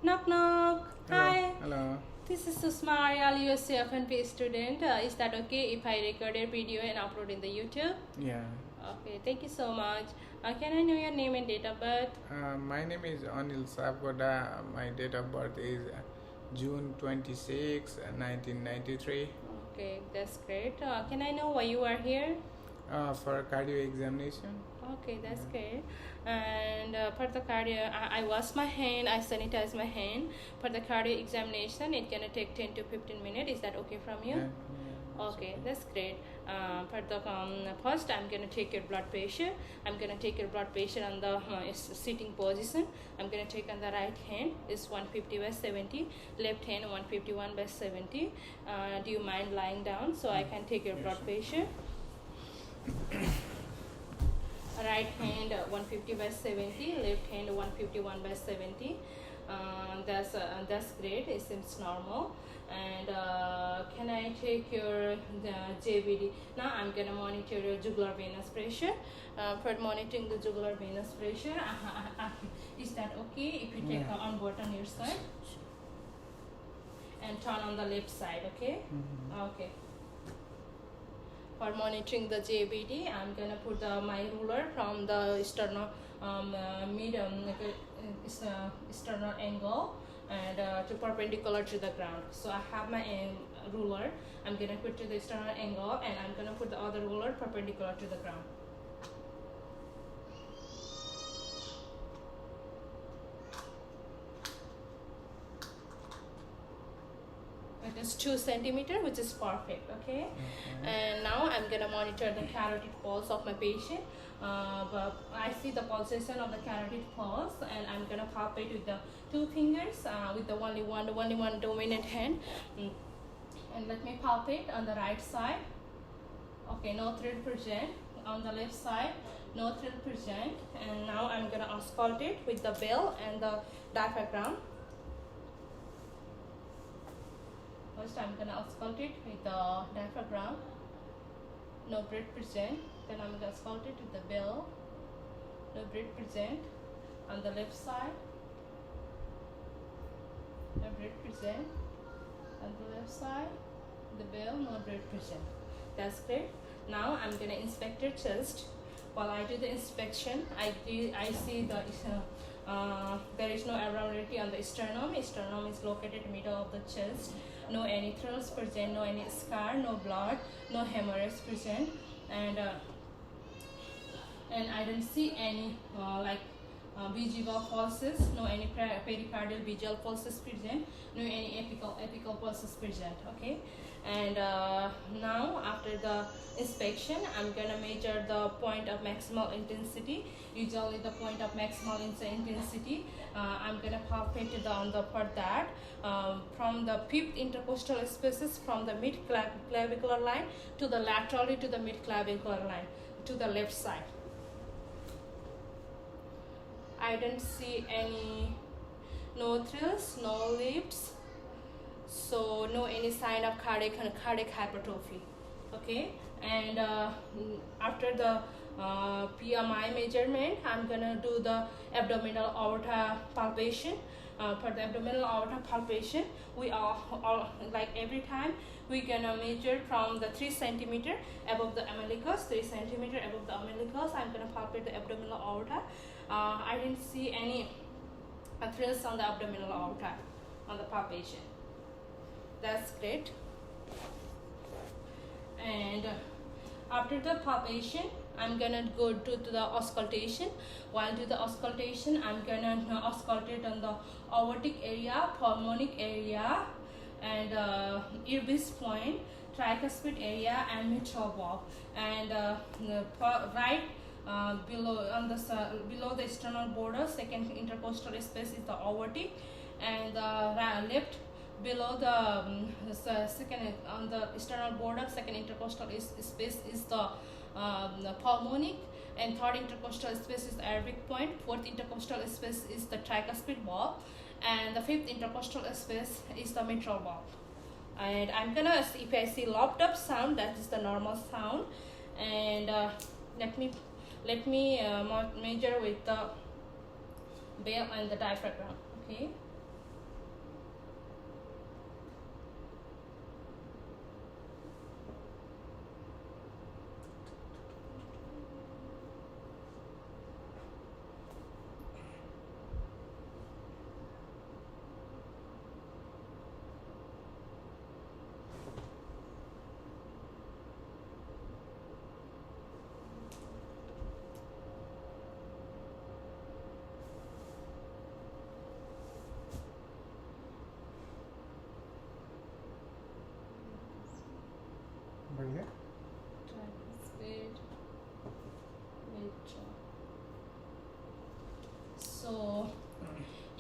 Knock knock. Hello. Hi. Hello. This is Susma Cardiovascular USC student. Is that okay if I record a video and upload in the YouTube? Yeah. Okay. Thank you so much. Can I know your name and date of birth? My name is Anil Sabgoda. My date of birth is June 26, 1993. Okay, that's great. Can I know why you are here? For cardio examination. Okay, that's great. And for the cardio, I wash my hand, I sanitize my hand. For the cardio examination, it's gonna take 10 to 15 minutes. Is that okay from you? Okay, that's great. For the first, I'm gonna take your blood pressure. I'm gonna take your blood pressure on the sitting position. I'm gonna take on the right hand. It's 150/70. Left hand 151/70. Do you mind lying down so I can take your blood pressure? Right hand 150/70, left hand 151/70. That's great. It seems normal. And can I take your JBD? Now I'm gonna monitor your jugular venous pressure. For monitoring the jugular venous pressure, is that okay if you take the on button your side and turn on the left side? Okay. Okay. For monitoring the JBD, I'm gonna put my ruler from the sternal sternal angle and to perpendicular to the ground. So I have my ruler. I'm gonna put to the sternal angle, and I'm gonna put the other ruler perpendicular to the ground. It is 2 centimeters, which is perfect. Okay. And now I'm gonna monitor the carotid pulse of my patient. But I see the pulsation of the carotid pulse, and I'm gonna palpate with the 2 fingers with the only one dominant hand. And let me palpate on the right side. Okay, no thrill present. On the left side, no thrill present. And now I'm gonna auscultate with the bell and the diaphragm. First, I'm gonna auscultate with the diaphragm. No breath present. Then I'm gonna auscultate with the bell. No breath present. On the left side, no breath present. On the left side, the bell, no breath present. That's great. Now I'm gonna inspect your chest. While I do the inspection, I see the there is no abnormality on the sternum. Sternum is located in the middle of the chest. No any thrills present, no any scar, no blood, no hemorrhage present, and I don't see any visual pulses, no any pericardial visual pulses present, no any apical pulses present. Okay. And now after the inspection, I'm gonna measure the point of maximal intensity. Usually the point of maximal intensity, I'm gonna palpate it on the for that from the 5th intercostal spaces from the mid clavicular line to the laterally to the mid clavicular line to the left side. I don't see any no thrills, no lifts. So no any sign of cardiac hypertrophy. Okay. And after the PMI measurement, I'm gonna do the abdominal aorta palpation. For the abdominal aorta palpation, we all like every time we're gonna measure from the 3 centimeter above the umbilicus, 3 centimeter above the umbilicus. I'm gonna palpate the abdominal aorta. I didn't see any thrills on the abdominal aorta on the palpation. That's great. And after the palpation, I'm gonna go to the auscultation. While do the auscultation, I'm gonna auscultate on the aortic area, pulmonic area, and Irvis point, tricuspid area, and mitral valve. And right below on the below the sternal border, second intercostal space is the aortic, and the left below the second on the sternal border, second intercostal space is the pulmonic, and third intercostal space is the aortic point, fourth intercostal space is the tricuspid valve, and the fifth intercostal space is the mitral valve. And I'm gonna see if I see lopped up sound, that is the normal sound. And let me measure with the bell and the diaphragm. Okay.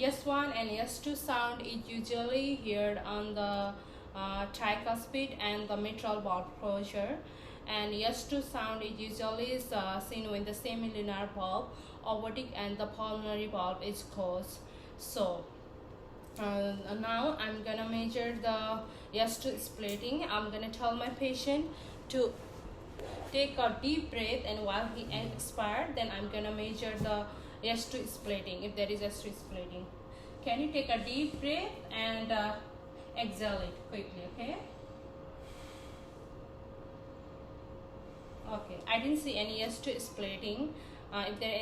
S1 and S2 sound is usually heard on the tricuspid and the mitral valve closure, and S2 sound is usually seen when the semilunar valve, aortic, and the pulmonary valve is closed. So now I'm gonna measure the S2 splitting. I'm gonna tell my patient to take a deep breath, and while he expired, then I'm gonna measure the S2 splitting, if there is S2 splitting. Can you take a deep breath and exhale it quickly, okay? Okay, I didn't see any S2 splitting. If there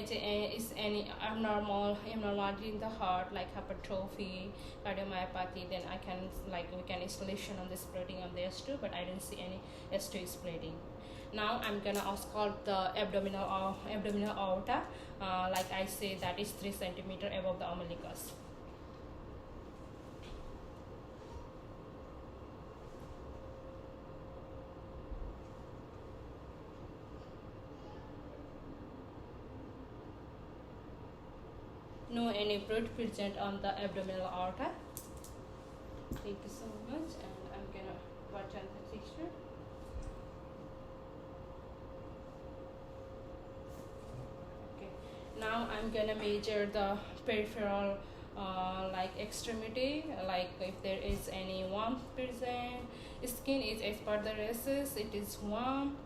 is any abnormality in the heart, like hypertrophy, cardiomyopathy, then we can isolation on the splitting on the S2, but I didn't see any S2 splitting. Now I'm gonna auscultate the abdominal aorta. Like I say, that is 3 centimeter above the umbilicus. No any blood present on the abdominal aorta. Thank you so much, and I'm gonna watch on the picture. Okay, now I'm gonna measure the peripheral extremity, like if there is any warmth present. Skin is as per the rhesus, it is warm,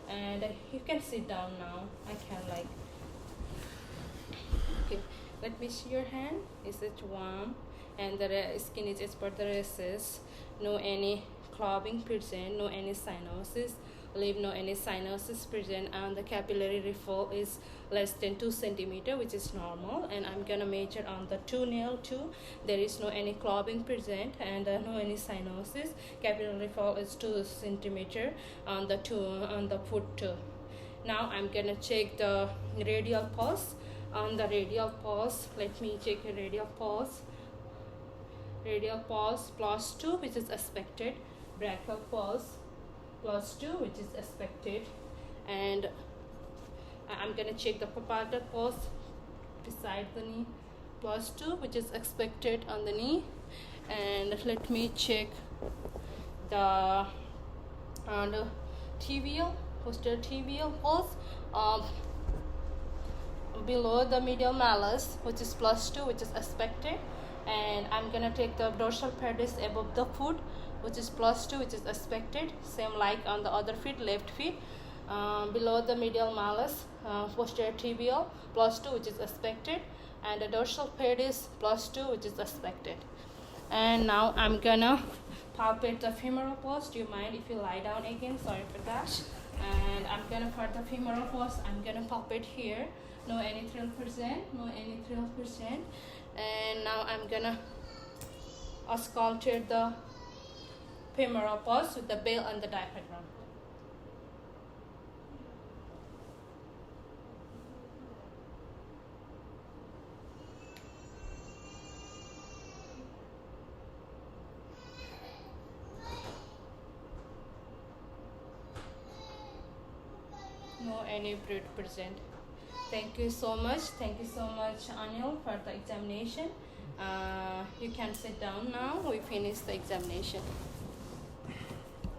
and you can sit down now. I can okay. Let me see your hand. Is it warm? And the skin is as per the rhesus. No any clubbing present. No any cyanosis. Leave no any cyanosis present. And the capillary refill is less than 2 centimeter, which is normal. And I'm gonna measure on the toenail too. There is no any clubbing present, and no any cyanosis. Capillary refill is 2 centimeter on the foot too. Now I'm gonna check the radial pulse. On the radial pulse, let me check a radial pulse. Radial pulse +2, which is expected. Brachial pulse +2, which is expected. And I'm gonna check the pulpal pulse beside the knee, +2, which is expected on the knee. And let me check the tibial, posterior tibial pulse. Below the medial malleus, which is +2, which is expected. And I'm gonna take the dorsal pedis above the foot, which is +2, which is expected. Same like on the other feet, left feet. Below the medial malleus, posterior tibial +2, which is expected. And the dorsal pedis +2, which is expected. And now I'm gonna palpate the femoral pulse. Do you mind if you lie down again? Sorry for that. And I'm gonna for the femoral pulse, I'm gonna palpate here. No any thrill present, no any thrill present. And now I'm gonna auscultate the femoral pulse with the bell and the diaphragm. No any blood present. Thank you so much. Thank you so much, Anil, for the examination. You can sit down now. We finished the examination.